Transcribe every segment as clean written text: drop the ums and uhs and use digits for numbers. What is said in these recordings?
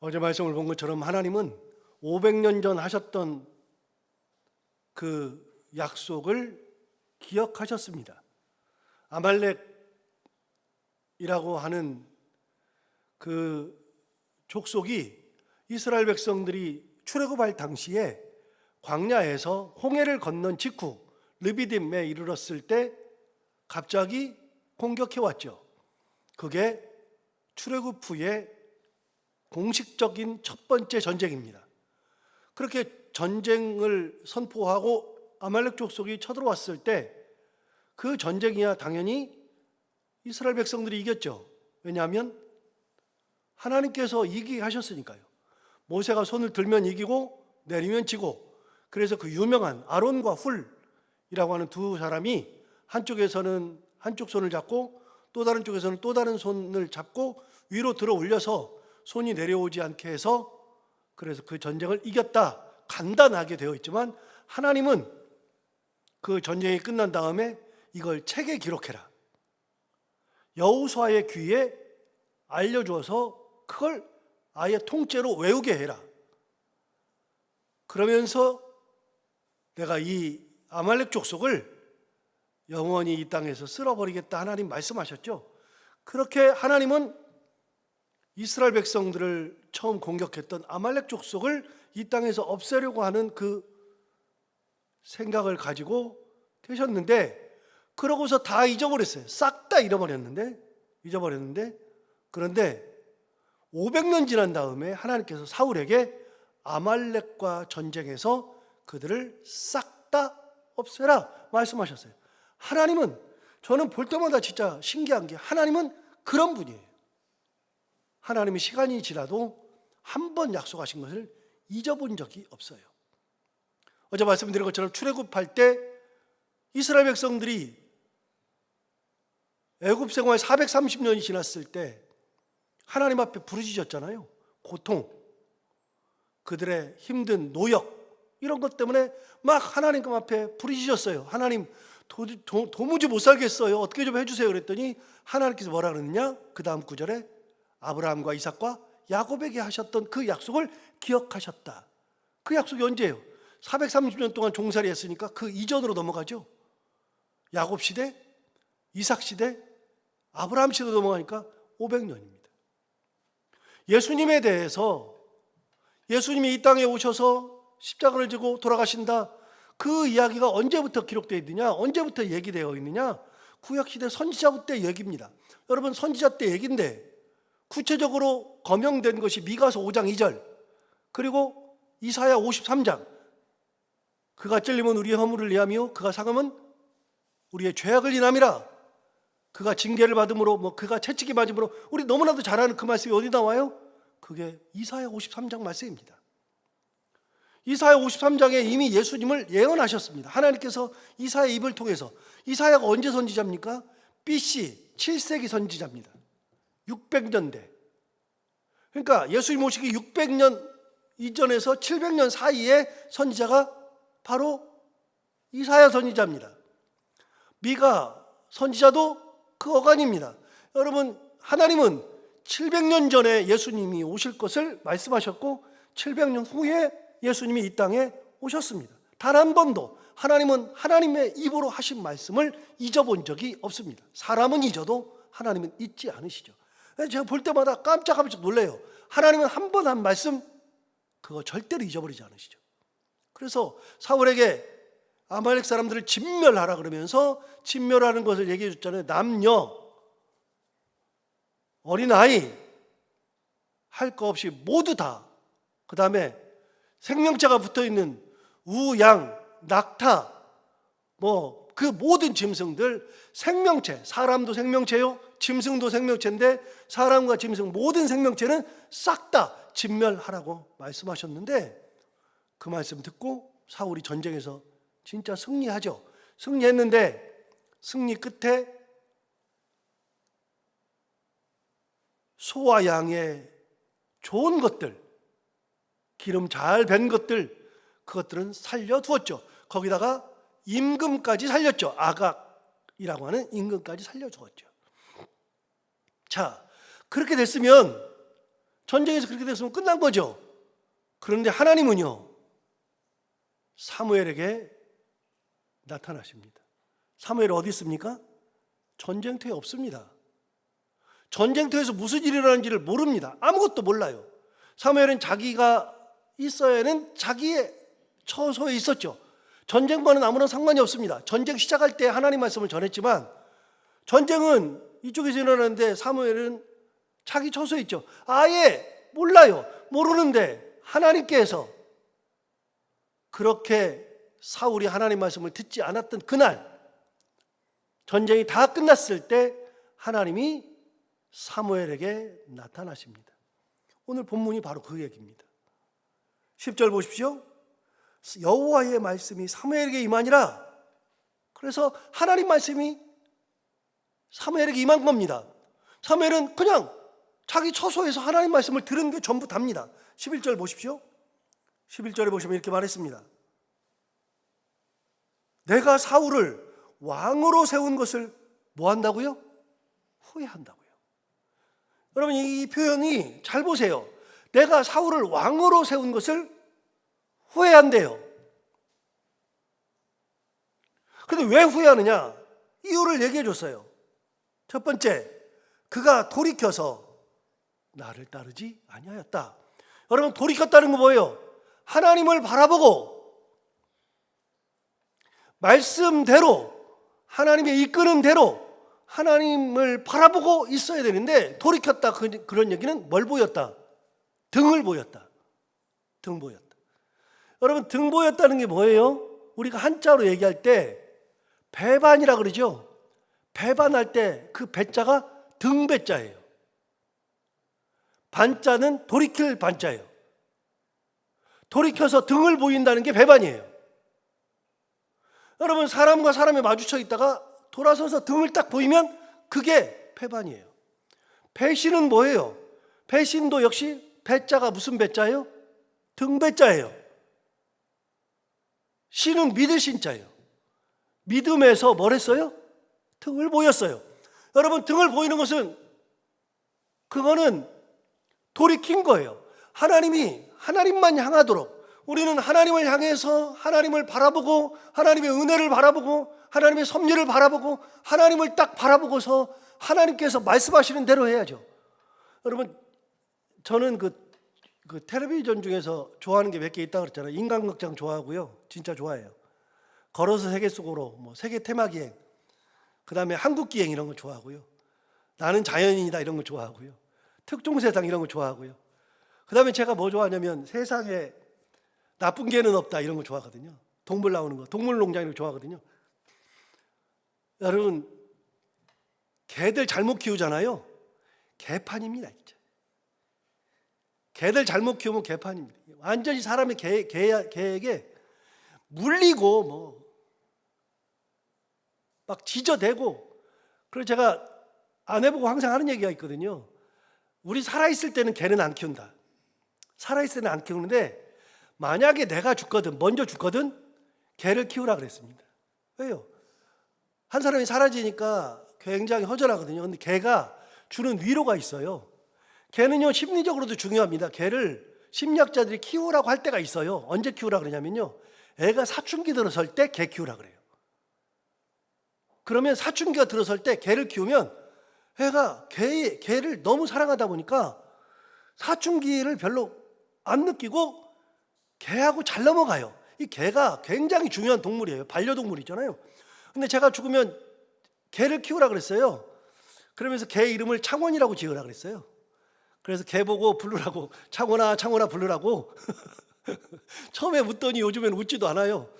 어제 말씀을 본 것처럼 하나님은 500년 전 하셨던 그 약속을 기억하셨습니다. 아말렉이라고 하는 그 족속이 이스라엘 백성들이 출애굽할 당시에 광야에서 홍해를 건넌 직후 르비딤에 이르렀을 때 갑자기 공격해 왔죠. 그게 출애굽 후에 공식적인 첫 번째 전쟁입니다. 그렇게 전쟁을 선포하고 아말렉 족속이 쳐들어왔을 때 그 전쟁이야 당연히 이스라엘 백성들이 이겼죠. 왜냐하면 하나님께서 이기게 하셨으니까요. 모세가 손을 들면 이기고 내리면 지고, 그래서 그 유명한 아론과 훌이라고 하는 두 사람이 한쪽에서는 한쪽 손을 잡고 또 다른 쪽에서는 또 다른 손을 잡고 위로 들어 올려서 손이 내려오지 않게 해서, 그래서 그 전쟁을 이겼다 간단하게 되어 있지만, 하나님은 그 전쟁이 끝난 다음에 이걸 책에 기록해라, 여호수아의 귀에 알려줘서 그걸 아예 통째로 외우게 해라. 그러면서 내가 이 아말렉 족속을 영원히 이 땅에서 쓸어버리겠다 하나님 말씀하셨죠. 그렇게 하나님은 이스라엘 백성들을 처음 공격했던 아말렉 족속을 이 땅에서 없애려고 하는 그 생각을 가지고 계셨는데, 그러고서 다 잊어버렸어요. 싹 다 잊어버렸는데, 그런데 500년 지난 다음에 하나님께서 사울에게 아말렉과 전쟁해서 그들을 싹 다 없애라 말씀하셨어요. 하나님은, 저는 볼 때마다 진짜 신기한 게, 하나님은 그런 분이에요. 하나님은 시간이 지나도 한 번 약속하신 것을 잊어본 적이 없어요. 어제 말씀드린 것처럼 출애굽할 때 이스라엘 백성들이 애굽 생활 430년이 지났을 때 하나님 앞에 부르짖었잖아요. 고통, 그들의 힘든 노역, 이런 것 때문에 막 하나님 앞에 부르짖었어요. 하나님, 도무지 못 살겠어요. 어떻게 좀 해주세요. 그랬더니 하나님께서 뭐라 그랬느냐? 그 다음 구절에 아브라함과 이삭과 야곱에게 하셨던 그 약속을 기억하셨다. 그 약속이 언제예요? 430년 동안 종살이 했으니까 그 이전으로 넘어가죠. 야곱 시대, 이삭 시대, 아브라함 시대 넘어가니까 500년입니다. 예수님에 대해서, 예수님이 이 땅에 오셔서 십자가를 지고 돌아가신다, 그 이야기가 언제부터 기록되어 있느냐, 언제부터 얘기되어 있느냐? 구약시대 선지자 때 얘기입니다. 여러분, 선지자 때 얘기인데 구체적으로 거명된 것이 미가서 5장 2절, 그리고 이사야 53장, 그가 찔림은 우리의 허물을 인하며 그가 상함은 우리의 죄악을 인함이라, 그가 징계를 받음으로, 그가 채찍이 맞음으로, 우리 너무나도 잘 아는 그 말씀이 어디 나와요? 그게 이사야 53장 말씀입니다. 이사야 53장에 이미 예수님을 예언하셨습니다. 하나님께서 이사야의 입을 통해서. 이사야가 언제 선지자입니까? BC 7세기 선지자입니다. 600년대. 그러니까 예수님 오시기 600년 이전에서 700년 사이에 선지자가 바로 이사야 선지자입니다. 미가 선지자도 그 어간입니다. 여러분, 하나님은 700년 전에 예수님이 오실 것을 말씀하셨고 700년 후에 예수님이 이 땅에 오셨습니다. 단 한 번도 하나님은 하나님의 입으로 하신 말씀을 잊어본 적이 없습니다. 사람은 잊어도 하나님은 잊지 않으시죠. 제가 볼 때마다 깜짝깜짝 놀래요. 하나님은 한 번 한 말씀, 그거 절대로 잊어버리지 않으시죠. 그래서 사울에게 아말렉 사람들을 진멸하라 그러면서 진멸하는 것을 얘기해 줬잖아요. 남녀, 어린아이 할 거 없이 모두 다, 그 다음에 생명체가 붙어있는 우, 양, 낙타, 그 모든 짐승들, 생명체, 사람도 생명체요, 짐승도 생명체인데 사람과 짐승 모든 생명체는 싹 다 진멸하라고 말씀하셨는데, 그 말씀 듣고 사울이 전쟁에서 진짜 승리하죠. 승리했는데 승리 끝에 소와 양의 좋은 것들, 기름 잘 밴 것들, 그것들은 살려두었죠. 거기다가 임금까지 살렸죠. 아각이라고 하는 임금까지 살려주었죠. 자, 그렇게 됐으면 전쟁에서 그렇게 됐으면 끝난 거죠. 그런데 하나님은요, 사무엘에게 나타나십니다. 사무엘 어디 있습니까? 전쟁터에 없습니다. 전쟁터에서 무슨 일이 일어나는지를 모릅니다. 아무것도 몰라요. 사무엘은 자기가 있어야 하는 자기의 처소에 있었죠. 전쟁과는 아무런 상관이 없습니다. 전쟁 시작할 때 하나님 말씀을 전했지만 전쟁은 이쪽에서 일어나는데 사무엘은 자기 처소에 있죠. 아예 몰라요. 모르는데 하나님께서 그렇게 사울이 하나님 말씀을 듣지 않았던 그날, 전쟁이 다 끝났을 때 하나님이 사무엘에게 나타나십니다. 오늘 본문이 바로 그 얘기입니다. 10절 보십시오. 여호와의 말씀이 사무엘에게 임하니라. 그래서 하나님 말씀이 사무엘에게 임한 겁니다. 사무엘은 그냥 자기 처소에서 하나님 말씀을 들은 게 전부 답니다. 11절 보십시오. 11절에 보시면 이렇게 말했습니다. 내가 사울을 왕으로 세운 것을 뭐 한다고요? 후회한다고요. 여러분, 이 표현이 잘 보세요. 내가 사울을 왕으로 세운 것을 후회한대요. 그런데 왜 후회하느냐? 이유를 얘기해 줬어요. 첫 번째, 그가 돌이켜서 나를 따르지 아니하였다. 여러분, 돌이켰다는 거 뭐예요? 하나님을 바라보고 말씀대로, 하나님의 이끄는 대로 하나님을 바라보고 있어야 되는데, 돌이켰다 그런 얘기는 뭘 보였다? 등을 보였다. 등 보였다. 여러분, 등 보였다는 게 뭐예요? 우리가 한자로 얘기할 때 배반이라 그러죠. 배반할 때 그 배자가 등배자예요. 반자는 돌이킬 반자예요. 돌이켜서 등을 보인다는 게 배반이에요. 여러분, 사람과 사람이 마주쳐 있다가 돌아서서 등을 딱 보이면 그게 배반이에요. 배신은 뭐예요? 배신도 역시 배자가 무슨 배자예요? 등배자예요. 신은 믿을 신자예요. 믿음에서 뭘 했어요? 등을 보였어요. 여러분, 등을 보이는 것은 그거는 돌이킨 거예요. 하나님만 향하도록, 우리는 하나님을 향해서 하나님을 바라보고 하나님의 은혜를 바라보고 하나님의 섭리를 바라보고 하나님을 딱 바라보고서 하나님께서 말씀하시는 대로 해야죠. 여러분, 저는 그 텔레비전 중에서 좋아하는 게 몇 개 있다고 그랬잖아요. 인간극장 좋아하고요. 진짜 좋아해요. 걸어서 세계 속으로, 세계 테마기행, 그 다음에 한국기행 이런 거 좋아하고요. 나는 자연인이다 이런 거 좋아하고요. 특종세상 이런 거 좋아하고요. 그 다음에 제가 뭐 좋아하냐면 세상에 나쁜 개는 없다 이런 거 좋아하거든요. 동물 나오는 거, 동물농장 이런 거 좋아하거든요. 여러분, 개들 잘못 키우잖아요. 개판입니다. 진짜. 개들 잘못 키우면 개판입니다. 완전히 사람의 개에게 물리고 막 지저대고. 그래서 제가 아내보고 항상 하는 얘기가 있거든요. 우리 살아있을 때는 개는 안 키운다. 살아있을 때는 안 키우는데 만약에 내가 죽거든, 먼저 죽거든, 개를 키우라 그랬습니다. 왜요? 한 사람이 사라지니까 굉장히 허전하거든요. 근데 개가 주는 위로가 있어요. 개는요, 심리적으로도 중요합니다. 개를 심리학자들이 키우라고 할 때가 있어요. 언제 키우라 그러냐면요, 애가 사춘기 들어설 때 개 키우라 그래요. 그러면 사춘기가 들어설 때 개를 키우면 애가 개를 너무 사랑하다 보니까 사춘기를 별로 안 느끼고 개하고 잘 넘어가요. 이 개가 굉장히 중요한 동물이에요. 반려동물이잖아요. 근데 제가 죽으면 개를 키우라 그랬어요. 그러면서 개 이름을 창원이라고 지으라 그랬어요. 그래서 개 보고 부르라고, 창원아 부르라고. 처음에 웃더니 요즘에는 웃지도 않아요.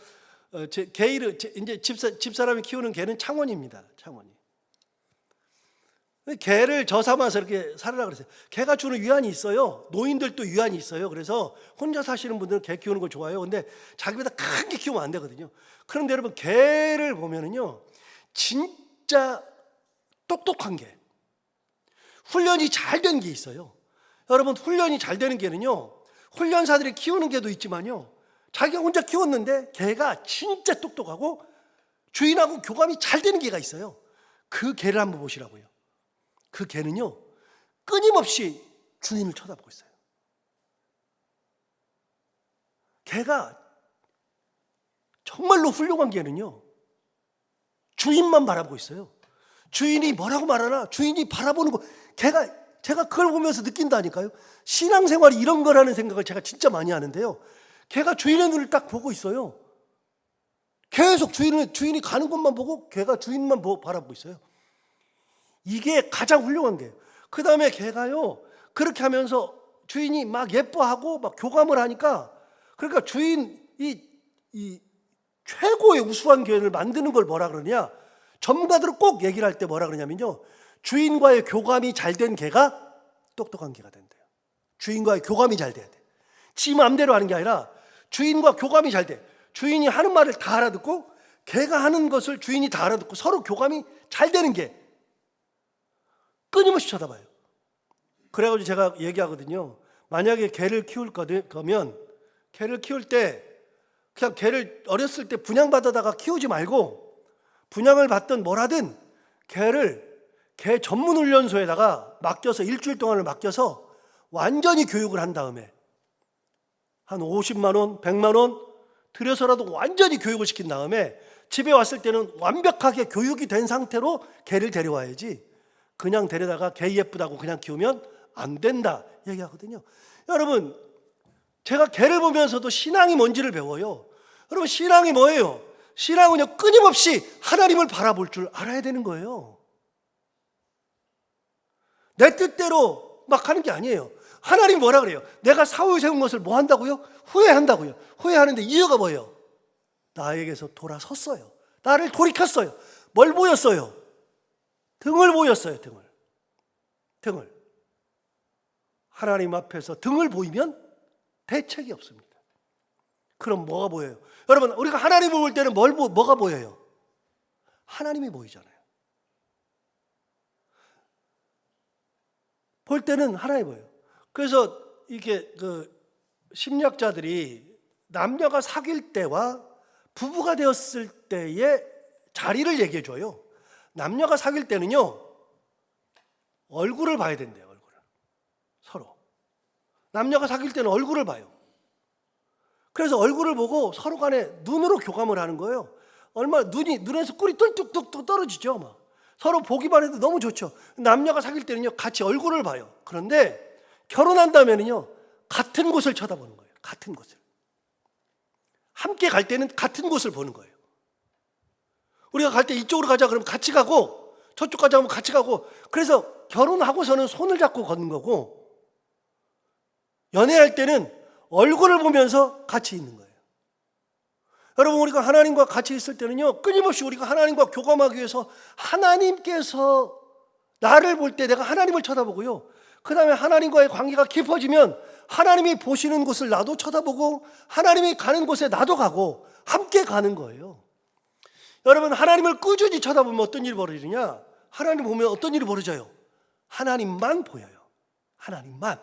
개 이름, 이제 집사람이 키우는 개는 창원입니다. 창원이. 개를 저 삼아서 이렇게 살으라 그랬어요. 개가 주는 위안이 있어요. 노인들도 위안이 있어요. 그래서 혼자 사시는 분들은 개 키우는 걸 좋아해요. 근데 자기보다 큰 게 키우면 안 되거든요. 그런데 여러분, 개를 보면은요, 진짜 똑똑한 개, 훈련이 잘 된 게 있어요. 여러분, 훈련이 잘 되는 개는요, 훈련사들이 키우는 개도 있지만요, 자기가 혼자 키웠는데 개가 진짜 똑똑하고 주인하고 교감이 잘 되는 개가 있어요. 그 개를 한번 보시라고요. 그 개는요, 끊임없이 주인을 쳐다보고 있어요. 개가 정말로 훌륭한 개는요, 주인만 바라보고 있어요. 주인이 뭐라고 말하나 주인이 바라보는 거, 제가 그걸 보면서 느낀다니까요. 신앙생활이 이런 거라는 생각을 제가 진짜 많이 하는데요, 개가 주인의 눈을 딱 보고 있어요. 계속 주인이 가는 곳만 보고 개가 주인만 바라보고 있어요. 이게 가장 훌륭한 게예요. 그 다음에 개가요, 그렇게 하면서 주인이 막 예뻐하고 막 교감을 하니까, 그러니까 주인이 이 최고의 우수한 개를 만드는 걸 뭐라 그러냐, 전문가들은 꼭 얘기를 할 때 뭐라 그러냐면요, 주인과의 교감이 잘 된 개가 똑똑한 개가 된대요. 주인과의 교감이 잘 돼야 돼. 지 마음대로 하는 게 아니라 주인과 교감이 잘 돼. 주인이 하는 말을 다 알아듣고 개가 하는 것을 주인이 다 알아듣고 서로 교감이 잘 되는 게, 끊임없이 쳐다봐요. 그래가지고 제가 얘기하거든요. 만약에 개를 키울 거면 개를 키울 때 그냥 개를 어렸을 때 분양받아다가 키우지 말고, 분양을 받든 뭘 하든 개를 개 전문 훈련소에다가 맡겨서 일주일 동안을 맡겨서 완전히 교육을 한 다음에 한 50만 원, 100만 원 들여서라도 완전히 교육을 시킨 다음에 집에 왔을 때는 완벽하게 교육이 된 상태로 개를 데려와야지, 그냥 데려다가 개 예쁘다고 그냥 키우면 안 된다 얘기하거든요. 여러분, 제가 개를 보면서도 신앙이 뭔지를 배워요. 여러분, 신앙이 뭐예요? 신앙은요, 끊임없이 하나님을 바라볼 줄 알아야 되는 거예요. 내 뜻대로 막 하는 게 아니에요. 하나님 뭐라 그래요? 내가 사후에 세운 것을 뭐 한다고요? 후회한다고요. 후회하는데 이유가 뭐예요? 나에게서 돌아섰어요. 나를 돌이켰어요. 뭘 보였어요? 등을 보였어요. 등을. 하나님 앞에서 등을 보이면 대책이 없습니다. 그럼 뭐가 보여요? 여러분, 우리가 하나님을 볼 때는 뭐가 보여요? 하나님이 보이잖아요. 볼 때는 하나님이 보여요. 그래서 이게 심리학자들이 남녀가 사귈 때와 부부가 되었을 때의 자리를 얘기해 줘요. 남녀가 사귈 때는요, 얼굴을 봐야 된대요. 얼굴을. 서로. 남녀가 사귈 때는 얼굴을 봐요. 그래서 얼굴을 보고 서로 간에 눈으로 교감을 하는 거예요. 얼마나 눈에서 꿀이 뚝뚝뚝 떨어지죠. 막. 서로 보기만 해도 너무 좋죠. 남녀가 사귈 때는요, 같이 얼굴을 봐요. 그런데 결혼한다면은요, 같은 곳을 쳐다보는 거예요. 같은 곳을. 함께 갈 때는 같은 곳을 보는 거예요. 우리가 갈 때 이쪽으로 가자 그러면 같이 가고, 저쪽 가자 하면 같이 가고, 그래서 결혼하고서는 손을 잡고 걷는 거고, 연애할 때는 얼굴을 보면서 같이 있는 거예요. 여러분, 우리가 하나님과 같이 있을 때는요, 끊임없이 우리가 하나님과 교감하기 위해서 하나님께서 나를 볼 때 내가 하나님을 쳐다보고요, 그 다음에 하나님과의 관계가 깊어지면 하나님이 보시는 곳을 나도 쳐다보고 하나님이 가는 곳에 나도 가고 함께 가는 거예요. 여러분, 하나님을 꾸준히 쳐다보면 어떤 일이 벌어지느냐? 하나님 보면 어떤 일이 벌어져요? 하나님만 보여요. 하나님만.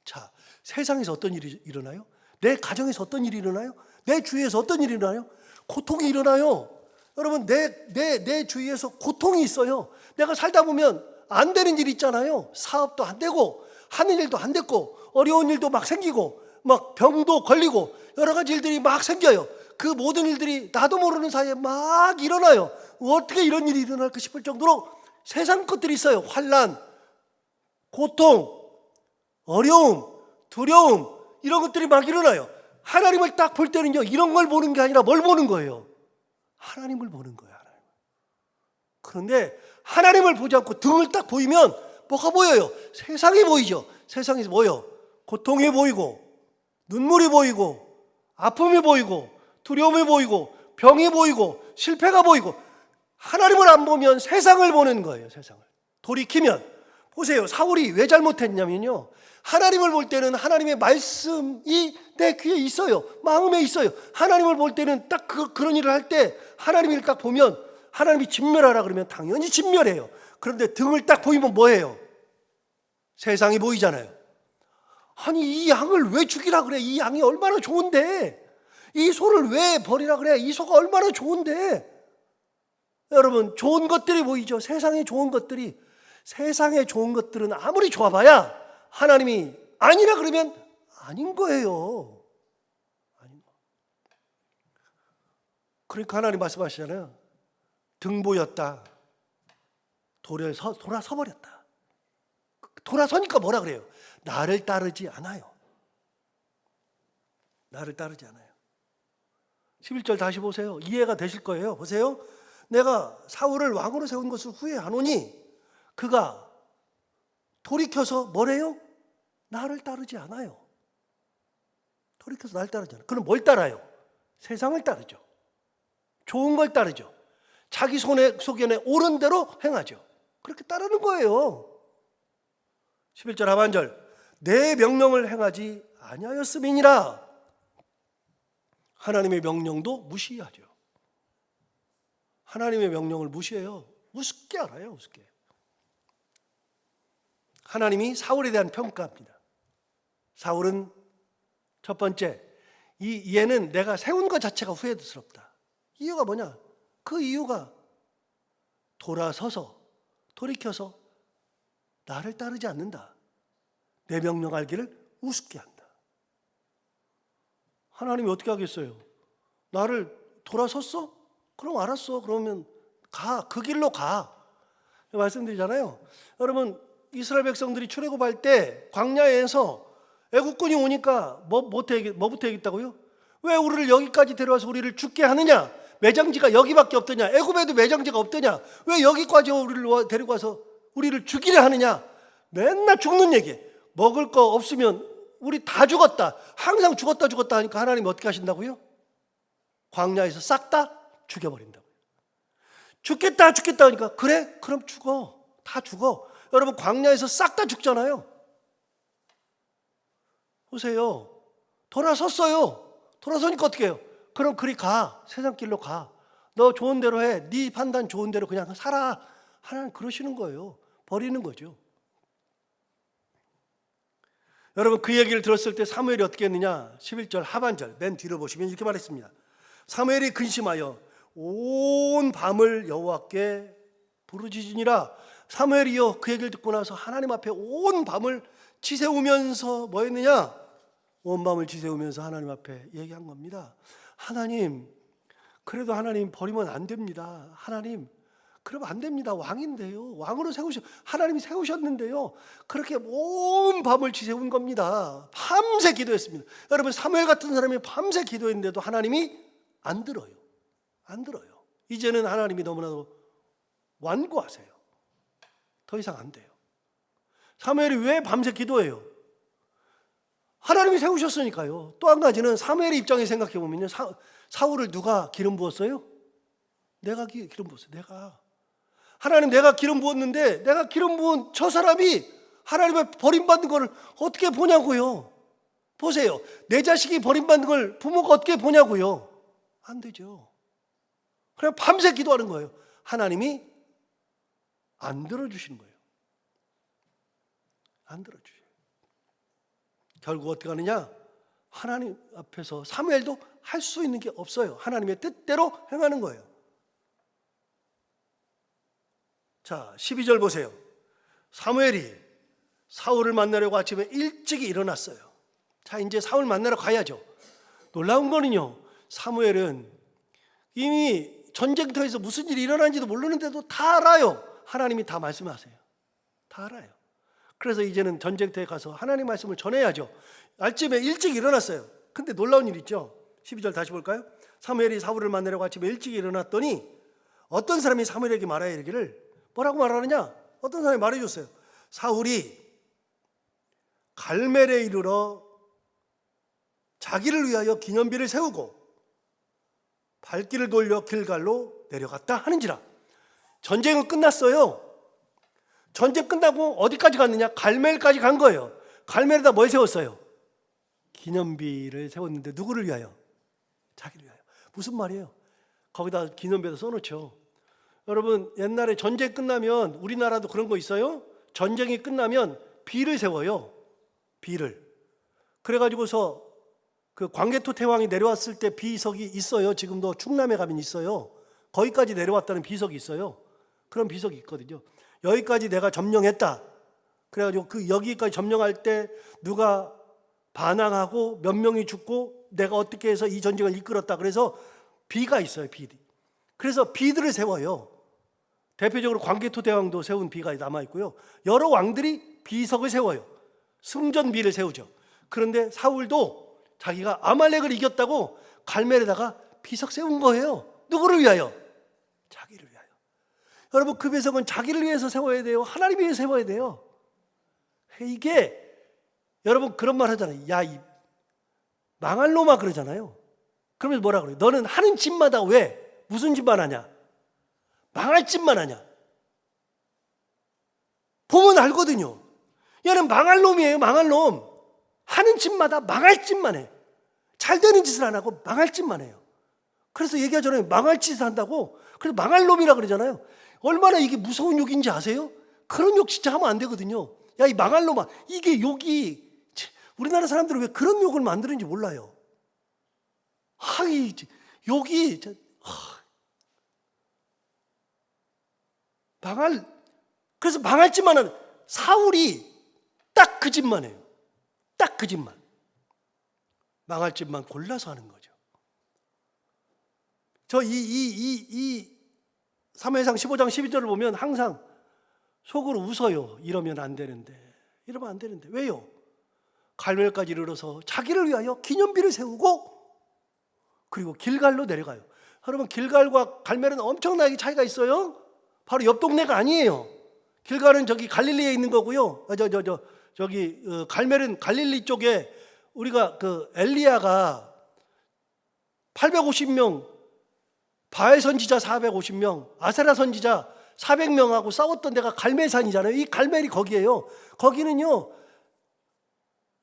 자, 세상에서 어떤 일이 일어나요? 내 가정에서 어떤 일이 일어나요? 내 주위에서 어떤 일이 일어나요? 고통이 일어나요. 여러분, 내 주위에서 고통이 있어요. 내가 살다 보면 안 되는 일이 있잖아요. 사업도 안 되고 하는 일도 안 됐고 어려운 일도 막 생기고 막 병도 걸리고 여러 가지 일들이 막 생겨요. 그 모든 일들이 나도 모르는 사이에 막 일어나요. 어떻게 이런 일이 일어날까 싶을 정도로 세상 것들이 있어요. 환난, 고통, 어려움, 두려움, 이런 것들이 막 일어나요. 하나님을 딱 볼 때는요, 이런 걸 보는 게 아니라 뭘 보는 거예요? 하나님을 보는 거예요. 하나님. 그런데 하나님을 보지 않고 등을 딱 보이면 뭐가 보여요? 세상이 보이죠. 세상이 뭐예요? 고통이 보이고 눈물이 보이고 아픔이 보이고 두려움이 보이고 병이 보이고 실패가 보이고, 하나님을 안 보면 세상을 보는 거예요. 세상을. 돌이키면 보세요. 사울이 왜 잘못했냐면요, 하나님을 볼 때는 하나님의 말씀이 내 귀에 있어요. 마음에 있어요. 하나님을 볼 때는 딱 그런 일을 할 때 하나님을 딱 보면 하나님이 진멸하라 그러면 당연히 진멸해요. 그런데 등을 딱 보이면 뭐예요? 세상이 보이잖아요. 아니, 이 양을 왜 죽이라 그래? 이 양이 얼마나 좋은데. 이 소를 왜 버리라 그래? 이 소가 얼마나 좋은데. 여러분, 좋은 것들이 보이죠. 세상에 좋은 것들이. 세상에 좋은 것들은 아무리 좋아봐야 하나님이 아니라 그러면 아닌 거예요. 아닌 거. 그러니까 하나님 말씀하시잖아요. 등보였다. 돌아서 버렸다. 돌아서니까 뭐라 그래요? 나를 따르지 않아요. 나를 따르지 않아요. 11절 다시 보세요. 이해가 되실 거예요. 보세요. 내가 사울을 왕으로 세운 것을 후회하노니 그가 돌이켜서 뭐래요? 나를 따르지 않아요. 돌이켜서 나를 따르지 않아요. 그럼 뭘 따라요? 세상을 따르죠. 좋은 걸 따르죠. 자기 속에 옳은 대로 행하죠. 그렇게 따르는 거예요. 11절 하반절, 내 명령을 행하지 아니하였음이니라. 하나님의 명령도 무시하죠. 하나님의 명령을 무시해요. 우습게 알아요. 우습게. 하나님이 사울에 대한 평가입니다. 사울은 첫 번째, 얘는 내가 세운 것 자체가 후회스럽다. 이유가 뭐냐? 그 이유가 돌이켜서 나를 따르지 않는다. 내 명령 알기를 우습게 한다. 하나님이 어떻게 하겠어요? 나를 돌아섰어? 그럼 알았어. 그러면 가. 그 길로 가. 말씀드리잖아요. 여러분, 이스라엘 백성들이 출애굽할 때 광야에서 애국군이 오니까 뭐부터 얘기했다고요? 왜 우리를 여기까지 데려와서 우리를 죽게 하느냐? 매장지가 여기밖에 없더냐? 애굽에도 매장지가 없더냐? 왜 여기까지 우리를 데리고 와서 우리를 죽이려 하느냐? 맨날 죽는 얘기. 먹을 거 없으면 우리 다 죽었다. 항상 죽었다 하니까 하나님이 어떻게 하신다고요? 광야에서 싹 다 죽여버린다고요. 죽겠다 하니까 그래? 그럼 죽어. 다 죽어. 여러분, 광야에서 싹 다 죽잖아요. 보세요. 돌아섰어요. 돌아서니까 어떻게 해요? 그럼 그리 가. 세상 길로 가. 너 좋은 대로 해. 네 판단 좋은 대로 그냥 살아. 하나님 그러시는 거예요. 버리는 거죠. 여러분, 그 얘기를 들었을 때 사무엘이 어떻게 했느냐? 11절 하반절 맨 뒤로 보시면 이렇게 말했습니다. 사무엘이 근심하여 온 밤을 여호와께 부르짖으니라. 사무엘이요, 그 얘기를 듣고 나서 하나님 앞에 온 밤을 지새우면서 뭐 했느냐? 온 밤을 지새우면서 하나님 앞에 얘기한 겁니다. 하나님, 그래도 하나님 버리면 안 됩니다. 하나님, 그러면 안 됩니다. 왕인데요. 왕으로 하나님이 세우셨는데요. 그렇게 온 밤을 지새운 겁니다. 밤새 기도했습니다. 여러분, 사무엘 같은 사람이 밤새 기도했는데도 하나님이 안 들어요. 안 들어요. 이제는 하나님이 너무나도 완고하세요. 더 이상 안 돼요. 사무엘이 왜 밤새 기도해요? 하나님이 세우셨으니까요. 또 한 가지는 사무엘의 입장에 생각해 보면요. 사울을 누가 기름 부었어요? 내가 기름 부었어요. 하나님, 내가 기름 부었는데 내가 기름 부은 저 사람이 하나님의 버림받는 걸 어떻게 보냐고요. 보세요. 내 자식이 버림받는 걸 부모가 어떻게 보냐고요. 안 되죠. 그냥 밤새 기도하는 거예요. 하나님이 안 들어주시는 거예요. 안 들어주셔요. 결국 어떻게 하느냐? 하나님 앞에서 사무엘도 할 수 있는 게 없어요. 하나님의 뜻대로 행하는 거예요. 자, 12절 보세요. 사무엘이 사울을 만나려고 아침에 일찍 일어났어요. 자, 이제 사울 만나러 가야죠. 놀라운 거는요, 사무엘은 이미 전쟁터에서 무슨 일이 일어난지도 모르는데도 다 알아요. 하나님이 다 말씀하세요. 다 알아요. 그래서 이제는 전쟁터에 가서 하나님 말씀을 전해야죠. 아침에 일찍 일어났어요. 근데 놀라운 일 있죠. 12절 다시 볼까요? 사무엘이 사울을 만나려고 아침에 일찍 일어났더니 어떤 사람이 사무엘에게 말하여 이르기를, 뭐라고 말하느냐? 어떤 사람이 말해줬어요. 사울이 갈멜에 이르러 자기를 위하여 기념비를 세우고 발길을 돌려 길갈로 내려갔다 하는지라. 전쟁은 끝났어요. 전쟁 끝나고 어디까지 갔느냐? 갈멜까지 간 거예요. 갈멜에다 뭘 세웠어요? 기념비를 세웠는데 누구를 위하여? 자기를 위하여. 무슨 말이에요? 거기다 기념비에다 써놓죠. 여러분, 옛날에 전쟁 끝나면 우리나라도 그런 거 있어요? 전쟁이 끝나면 비를 세워요. 비를. 그래가지고서 그 광개토 태왕이 내려왔을 때 비석이 있어요. 지금도 충남에 가면 있어요. 거기까지 내려왔다는 비석이 있어요. 그런 비석이 있거든요. 여기까지 내가 점령했다. 그래가지고 그 여기까지 점령할 때 누가 반항하고 몇 명이 죽고 내가 어떻게 해서 이 전쟁을 이끌었다. 그래서 비가 있어요. 비들이. 그래서 비들을 세워요. 대표적으로 광개토 대왕도 세운 비가 남아있고요. 여러 왕들이 비석을 세워요. 승전비를 세우죠. 그런데 사울도 자기가 아말렉을 이겼다고 갈멜에다가 비석 세운 거예요. 누구를 위하여? 자기를 위하여. 여러분, 그 비석은 자기를 위해서 세워야 돼요? 하나님 위해서 세워야 돼요? 이게 여러분 그런 말 하잖아요. 야, 이 망할 놈아 그러잖아요. 그러면서 뭐라 그래요? 너는 하는 짓마다 왜? 무슨 짓만 하냐? 망할 짓만 하냐? 보면 알거든요. 얘는 망할 놈이에요. 망할 놈. 하는 짓마다 망할 짓만 해. 잘 되는 짓을 안 하고 망할 짓만 해요. 그래서 얘기하잖아요. 망할 짓을 한다고. 그래서 망할 놈이라 그러잖아요. 얼마나 이게 무서운 욕인지 아세요? 그런 욕 진짜 하면 안 되거든요. 야, 이 망할 놈아. 이게 욕이, 우리나라 사람들은 왜 그런 욕을 만드는지 몰라요. 이 욕이 그래서 망할 짓만 하는 사울이 딱 그 짓만 해요. 딱 그 짓만. 망할 짓만 골라서 하는 거죠. 저 사무엘상 15장 12절을 보면 항상 속으로 웃어요. 이러면 안 되는데. 이러면 안 되는데. 왜요? 갈멜까지 이르러서 자기를 위하여 기념비를 세우고 그리고 길갈로 내려가요. 여러분, 길갈과 갈멜은 엄청나게 차이가 있어요. 바로 옆 동네가 아니에요. 길갈은 저기 갈릴리에 있는 거고요. 갈멜은 갈릴리 쪽에 우리가 그 엘리야가 850명, 바알 선지자 450명, 아세라 선지자 400명하고 싸웠던 데가 갈멜산이잖아요. 이 갈멜이 거기에요. 거기는요,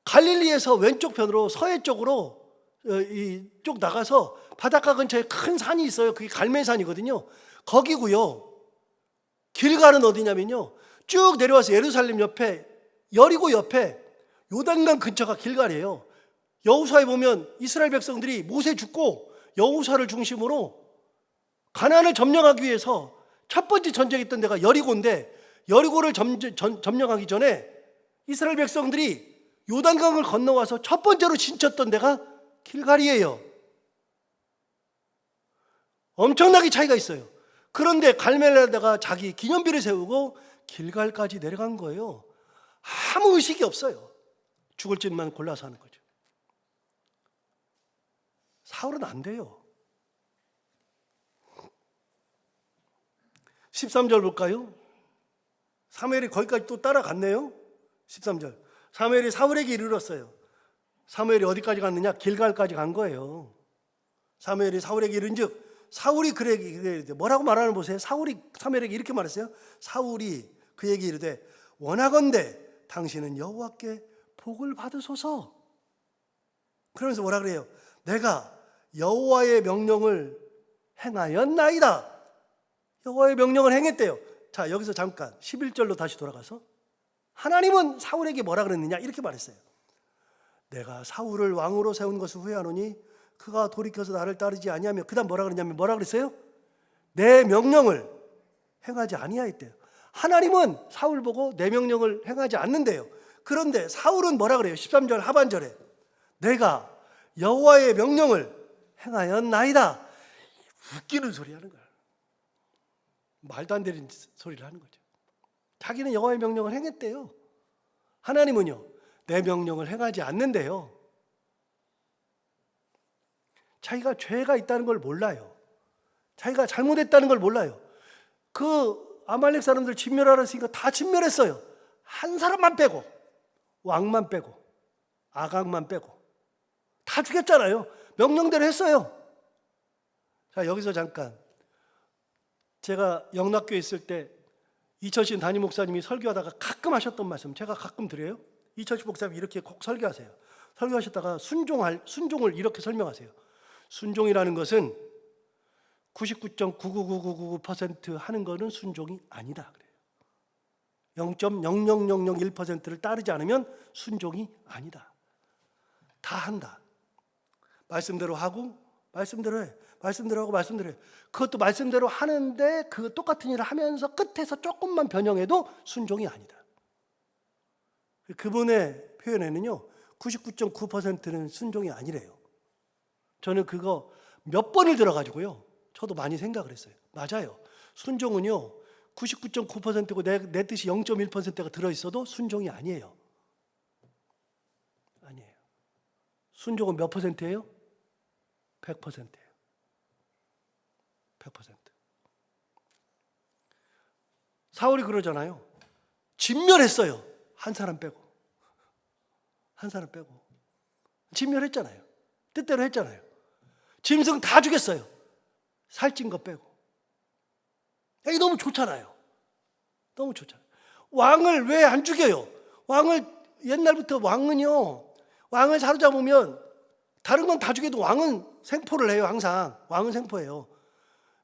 갈릴리에서 왼쪽 편으로 서해 쪽으로 이쪽 나가서 바닷가 근처에 큰 산이 있어요. 그게 갈멜산이거든요. 거기고요. 길갈은 어디냐면요, 쭉 내려와서 예루살렘 옆에, 여리고 옆에 요단강 근처가 길갈이에요. 여호수아에 보면 이스라엘 백성들이 모세 죽고 여호수아를 중심으로 가나안을 점령하기 위해서 첫 번째 전쟁했던 데가 여리고인데, 여리고를 점령하기 전에 이스라엘 백성들이 요단강을 건너와서 첫 번째로 진쳤던 데가 길갈이에요. 엄청나게 차이가 있어요. 그런데 갈멜에다가 자기 기념비를 세우고 길갈까지 내려간 거예요. 아무 의식이 없어요. 죽을 짓만 골라서 하는 거죠. 사울은 안 돼요. 13절 볼까요? 사무엘이 거기까지 또 따라갔네요. 13절. 사무엘이 사울에게 이르렀어요. 사무엘이 어디까지 갔느냐? 길갈까지 간 거예요. 사무엘이 사울에게 이른즉 사울이 그에게 뭐라고 말하는 보세요. 사무엘에게 이렇게 말했어요. 사울이 그에게 이르되 원하건대 당신은 여호와께 복을 받으소서. 그러면서 뭐라 그래요? 내가 여호와의 명령을 행하였나이다. 여호와의 명령을 행했대요. 자, 여기서 잠깐 11절로 다시 돌아가서 하나님은 사울에게 뭐라 그랬느냐? 이렇게 말했어요. 내가 사울을 왕으로 세운 것을 후회하노니 그가 돌이켜서 나를 따르지 아니하며, 그 다음 뭐라 그랬냐면 뭐라 그랬어요? 내 명령을 행하지 아니하였대요. 하나님은 사울 보고 내 명령을 행하지 않는데요. 그런데 사울은 뭐라 그래요? 13절 하반절에 내가 여호와의 명령을 행하였나이다. 웃기는 소리 하는 거야. 말도 안 되는 소리를 하는 거죠. 자기는 여호와의 명령을 행했대요. 하나님은요, 내 명령을 행하지 않는데요. 자기가 죄가 있다는 걸 몰라요. 자기가 잘못했다는 걸 몰라요. 그 아말렉 사람들 진멸하라 했으니까 다 진멸했어요. 한 사람만 빼고, 왕만 빼고, 아각만 빼고 다 죽였잖아요. 명령대로 했어요. 자, 여기서 잠깐, 제가 영락교에 있을 때 이철신 담임 목사님이 설교하다가 가끔 하셨던 말씀 제가 가끔 드려요. 이철신 목사님이 이렇게 꼭 설교하세요. 설교하셨다가 순종을 이렇게 설명하세요. 순종이라는 것은 99.99999% 하는 거는 순종이 아니다 그래요. 0.00001%를 따르지 않으면 순종이 아니다. 다 한다. 말씀대로 하고 말씀대로 해. 말씀대로 하고 말씀대로 해. 그것도 말씀대로 하는데 그 똑같은 일을 하면서 끝에서 조금만 변형해도 순종이 아니다. 그분의 표현에는요 99.9%는 순종이 아니래요. 저는 그거 몇 번을 들어가지고요 저도 많이 생각을 했어요. 맞아요. 순종은요 99.9%고 내 뜻이 0.1%가 들어있어도 순종이 아니에요. 아니에요. 순종은 몇 %예요? 100%예요. 100%. 사울이 그러잖아요. 진멸했어요. 한 사람 빼고. 한 사람 빼고. 진멸했잖아요. 뜻대로 했잖아요. 짐승 다 죽였어요. 살찐 거 빼고. 이게 너무 좋잖아요. 너무 좋잖아요. 왕을 왜 안 죽여요? 왕을 옛날부터 왕을 사로잡으면 다른 건 다 죽여도 왕은 생포를 해요. 항상 왕은 생포해요.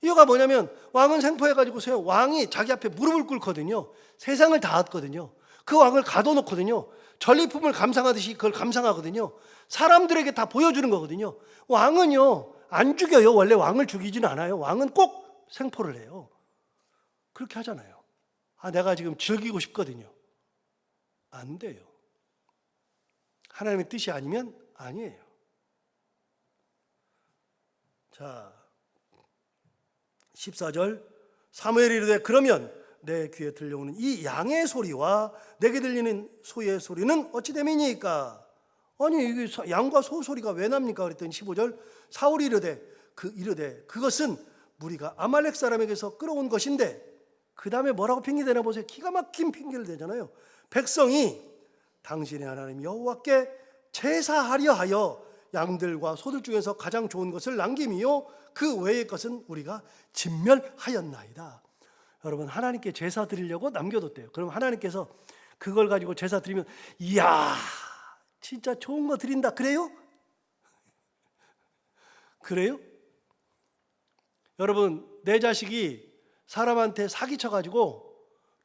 이유가 뭐냐면 왕은 생포해가지고서요 왕이 자기 앞에 무릎을 꿇거든요. 세상을 다 얻거든요. 그 왕을 가둬놓거든요. 전리품을 감상하듯이 그걸 감상하거든요. 사람들에게 다 보여주는 거거든요. 왕은요 안 죽여요. 원래 왕을 죽이지는 않아요. 왕은 꼭 생포를 해요. 그렇게 하잖아요. 내가 지금 즐기고 싶거든요. 안 돼요. 하나님의 뜻이 아니면 아니에요. 자, 14절 사무엘이 이르되 그러면 내 귀에 들려오는 이 양의 소리와 내게 들리는 소의 소리는 어찌 됨이니까? 아니 이게 양과 소 소리가 왜 납니까? 그랬더니 15절 사울이 이르되 그것은 무리가 아말렉 사람에게서 끌어온 것인데, 그 다음에 뭐라고 핑계대나 보세요. 기가 막힌 핑계를 대잖아요. 백성이 당신의 하나님 여호와께 제사하려 하여 양들과 소들 중에서 가장 좋은 것을 남김이요 그 외의 것은 우리가 진멸하였나이다. 여러분, 하나님께 제사 드리려고 남겨뒀대요. 그럼 하나님께서 그걸 가지고 제사 드리면 이야 진짜 좋은 거 드린다 그래요? 그래요? 여러분, 내 자식이 사람한테 사기쳐가지고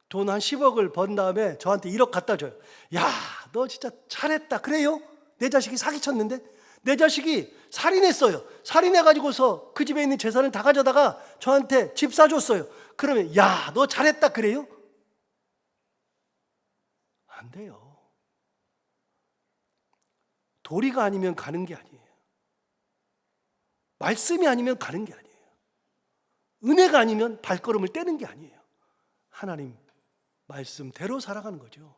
돈 한 10억을 번 다음에 저한테 1억 갖다 줘요. 야, 너 진짜 잘했다 그래요? 내 자식이 사기쳤는데? 내 자식이 살인했어요. 살인해가지고서 그 집에 있는 재산을 다 가져다가 저한테 집 사줬어요. 그러면 야, 너 잘했다 그래요? 안 돼요. 도리가 아니면 가는 게 아니에요. 말씀이 아니면 가는 게 아니에요. 은혜가 아니면 발걸음을 떼는 게 아니에요. 하나님 말씀대로 살아가는 거죠.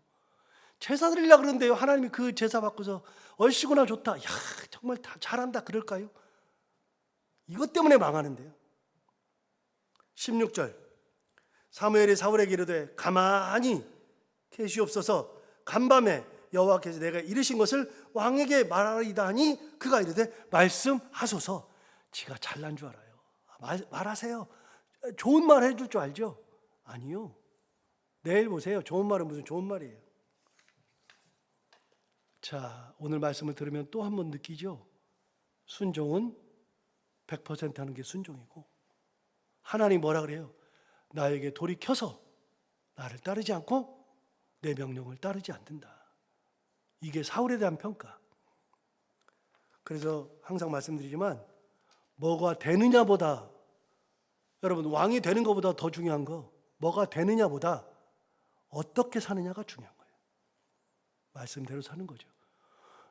제사 드리려고 그러는데요, 하나님이 그 제사 받고서 얼씨구나 좋다, 야 정말 다 잘한다 그럴까요? 이것 때문에 망하는데요. 16절 사무엘이 사울에게 이르되 가만히 계시옵소서. 간밤에 여호와께서 내가 이르신 것을 왕에게 말하리다 하니 그가 이르되 말씀하소서. 지가 잘난 줄 알아요. 말하세요. 좋은 말 해줄 줄 알죠? 아니요. 내일 보세요. 좋은 말은 무슨 좋은 말이에요. 자, 오늘 말씀을 들으면 또 한 번 느끼죠. 순종은 100% 하는 게 순종이고, 하나님 뭐라 그래요? 나에게 돌이켜서 나를 따르지 않고 내 명령을 따르지 않는다. 이게 사울에 대한 평가. 그래서 항상 말씀드리지만 뭐가 되느냐보다, 여러분 왕이 되는 것보다 더 중요한 거 뭐가 되느냐보다 어떻게 사느냐가 중요한 거예요. 말씀대로 사는 거죠.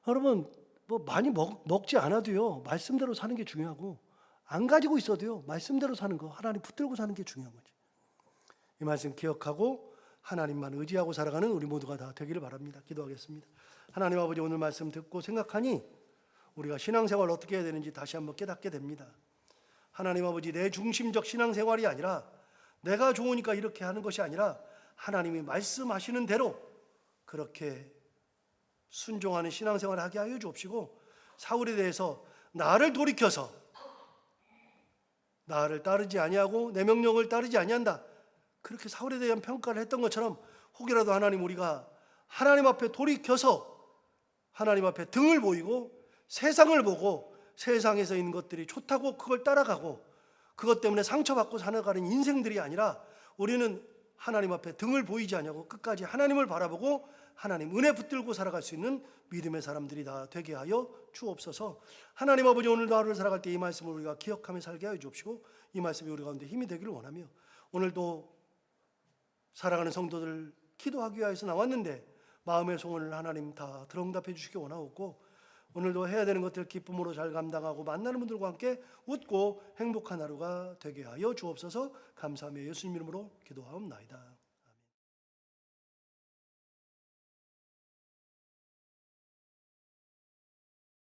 여러분 뭐 많이 먹지 않아도요 말씀대로 사는 게 중요하고, 안 가지고 있어도요 말씀대로 사는 거, 하나님 붙들고 사는 게 중요한 거죠. 이 말씀 기억하고 하나님만 의지하고 살아가는 우리 모두가 다 되기를 바랍니다. 기도하겠습니다. 하나님 아버지, 오늘 말씀 듣고 생각하니 우리가 신앙생활을 어떻게 해야 되는지 다시 한번 깨닫게 됩니다. 하나님 아버지, 내 중심적 신앙생활이 아니라 내가 좋으니까 이렇게 하는 것이 아니라 하나님이 말씀하시는 대로 그렇게 순종하는 신앙생활을 하게 하여 주옵시고, 사울에 대해서 나를 돌이켜서 나를 따르지 아니하고 내 명령을 따르지 아니한다, 그렇게 사울에 대한 평가를 했던 것처럼 혹이라도 하나님, 우리가 하나님 앞에 돌이켜서 하나님 앞에 등을 보이고 세상을 보고 세상에서 있는 것들이 좋다고 그걸 따라가고 그것 때문에 상처받고 살아가는 인생들이 아니라, 우리는 하나님 앞에 등을 보이지 않냐고 끝까지 하나님을 바라보고 하나님 은혜 붙들고 살아갈 수 있는 믿음의 사람들이 다 되게 하여 주옵소서. 하나님 아버지, 오늘도 하루를 살아갈 때 이 말씀을 우리가 기억하며 살게 하여 주옵시고, 이 말씀이 우리 가운데 힘이 되기를 원하며, 오늘도 살아가는 성도들 기도하기 위해서 나왔는데 마음의 소원을 하나님 다 들응답해 주시기 원하옵고, 오늘도 해야 되는 것들 기쁨으로 잘 감당하고 만나는 분들과 함께 웃고 행복한 하루가 되게 하여 주옵소서. 감사하며 예수님 이름으로 기도하옵나이다.